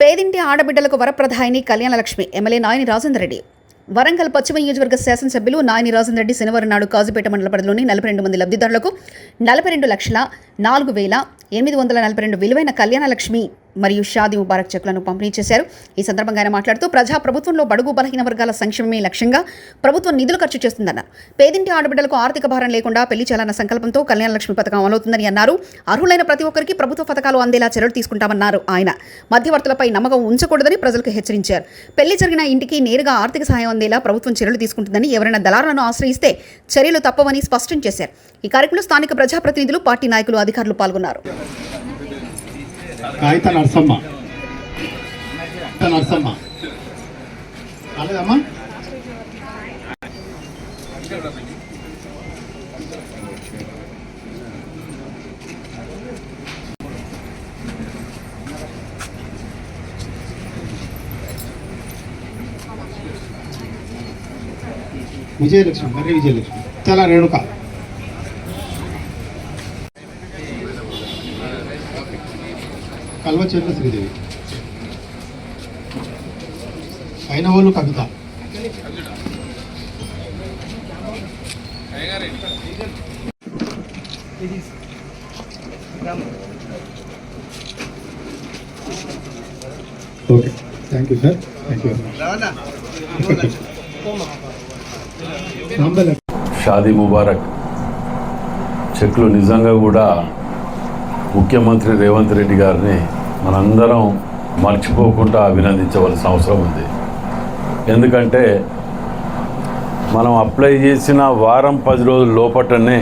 పేదింటి ఆడబిడ్డలకు వరప్రదాయిని కళ్యాణలక్ష్మి ఎమ్మెల్యే నాయని రాజేందర్ రెడ్డి. వరంగల్ పశ్చిమ నియోజకవర్గ శాసనసభ్యులు నాయని రాజేందర్ రెడ్డి శనివారం నాడు కాజుపేట మండల పరిధిలోని 42 మంది లబ్ధిదారులకు 42,04,842 విలువైన కళ్యాణలక్ష్మి మరియు షాదీ ముబారక్ చెక్కులను పంపిణీ చేశారు. ఈ సందర్భంగా ఆయన మాట్లాడుతూ ప్రజాప్రభుత్వంలో బడుగు బలహీన వర్గాల సంక్షేమమే లక్ష్యంగా ప్రభుత్వం నిధులు ఖర్చు చేస్తుందన్నారు. పేదింటి ఆడబిడ్డలకు ఆర్థిక భారం లేకుండా పెళ్లి చేయాలన్న సంకల్పంతో కళ్యాణలక్ష్మి పథకం అమలవుతుందని అన్నారు. అర్హులైన ప్రతి ఒక్కరికి ప్రభుత్వ పథకాలు అందేలా చర్యలు తీసుకుంటామన్నారు. ఆయన మధ్యవర్తులపై నమ్మకం ఉంచకూడదని ప్రజలకు హెచ్చరించారు. పెళ్లి జరిగిన ఇంటికి నేరుగా ఆర్థిక సహాయం అందేలా ప్రభుత్వం చర్యలు తీసుకుంటుందని, ఎవరైనా దళారులను ఆశ్రయిస్తే చర్యలు తప్పవని స్పష్టం చేశారు. ఈ కార్యక్రమంలో స్థానిక ప్రజాప్రతినిధులు, పార్టీ నాయకులు, అధికారులు పాల్గొన్నారు. కాగిత నరసమ్మ కాలేదమ్మా. విజయలక్ష్మి మరి విజయలక్ష్మి చాలా Renuka Kalvacherla Sridevi Ainavolu Kavita okay thank you sir. Thank you. Shaadi Mubarak చెక్లు నిజంగా కూడా ముఖ్యమంత్రి రేవంత్ రెడ్డి గారిని మనందరం మర్చిపోకుండా అభినందించవలసిన అవసరం ఉంది. ఎందుకంటే మనం అప్లై చేసిన వారం 10 రోజుల లోపటనే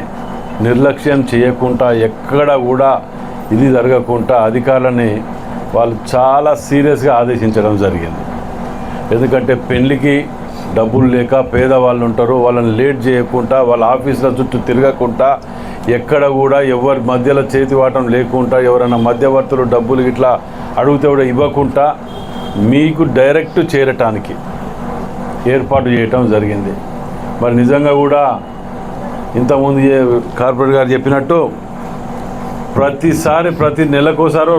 నిర్లక్ష్యం చేయకుండా, ఎక్కడ కూడా ఇది జరగకుండా అధికారులని వాళ్ళు చాలా సీరియస్గా ఆదేశించడం జరిగింది. ఎందుకంటే పెళ్లికి డబ్బులు లేక పేదవాళ్ళు ఉంటారు, వాళ్ళని లేట్ చేయకుండా, వాళ్ళ ఆఫీసుల చుట్టూ తిరగకుండా, ఎక్కడ కూడా ఎవరి మధ్యలో చేతివాటం లేకుండా, ఎవరైనా మధ్యవర్తులు డబ్బులు ఇట్లా అడిగితే కూడా ఇవ్వకుండా మీకు డైరెక్ట్ చేరటానికి ఏర్పాటు చేయటం జరిగింది. మరి నిజంగా కూడా ఇంతకుముందు కార్పొరేటర్ గారు చెప్పినట్టు ప్రతి నెలకోసారో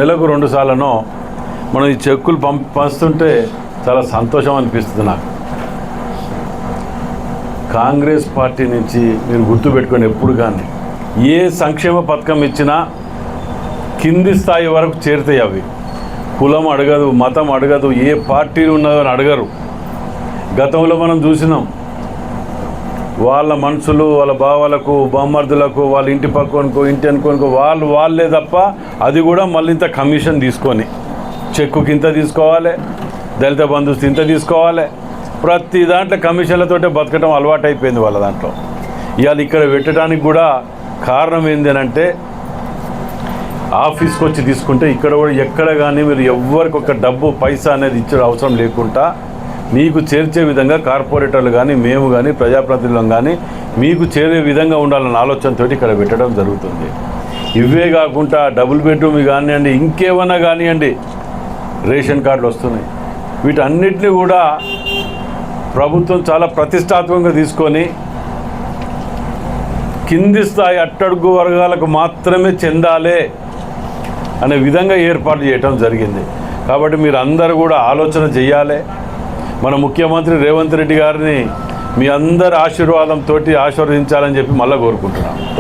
నెలకు 2 సార్లనో మనం ఈ చెక్కులు పంచుతుంటే చాలా సంతోషం అనిపిస్తుంది నాకు. కాంగ్రెస్ పార్టీ నుంచి మీరు గుర్తుపెట్టుకొని ఎప్పుడు కానీ ఏ సంక్షేమ పథకం ఇచ్చినా కింది స్థాయి వరకు చేరుతాయి. అవి కులం అడగదు, మతం అడగదు, ఏ పార్టీలు ఉన్నదో అని అడగరు. గతంలో మనం చూసినాం, వాళ్ళ మనుషులు, వాళ్ళ బావలకు, బామ్మర్దులకు, వాళ్ళ ఇంటి పక్కనుకో, ఇంటి అనుకోనుకో వాళ్ళే తప్ప, అది కూడా మళ్ళీ ఇంత కమిషన్ తీసుకొని చెక్కుకి ఇంత తీసుకోవాలి, దళిత బంధువులు ఇంత తీసుకోవాలి, ప్రతి దాంట్లో కమిషన్లతోటే బతకడం అలవాటు అయిపోయింది వాళ్ళ దాంట్లో. ఇవాళ ఇక్కడ పెట్టడానికి కూడా కారణం ఏంటి అంటే, ఆఫీస్కి వచ్చి తీసుకుంటే ఇక్కడ కూడా ఎక్కడ కానీ మీరు ఎవ్వరికి ఒక డబ్బు పైసా అనేది ఇచ్చే అవసరం లేకుండా మీకు చేర్చే విధంగా కార్పొరేటర్లు కానీ, మేము కానీ, ప్రజాప్రతినిధులం కానీ మీకు చేరే విధంగా ఉండాలన్న ఆలోచనతో ఇక్కడ పెట్టడం జరుగుతుంది. ఇవే కాకుండా డబుల్ బెడ్రూమ్ కానివ్వండి, ఇంకేమన్నా కానివ్వండి, రేషన్ కార్డులు వస్తున్నాయి. వీటన్నిటిని కూడా ప్రభుత్వం చాలా ప్రతిష్టాత్మకంగా తీసుకొని కింది స్థాయి అట్టడుగు వర్గాలకు మాత్రమే చెందాలే అనే విధంగా ఏర్పాటు చేయటం జరిగింది. కాబట్టి మీరు అందరూ కూడా ఆలోచన చేయాలి. మన ముఖ్యమంత్రి రేవంత్ రెడ్డి గారిని మీ అందరి ఆశీర్వాదంతో ఆశీర్వదించాలని చెప్పి మళ్ళీ కోరుకుంటున్నాను. Thank you.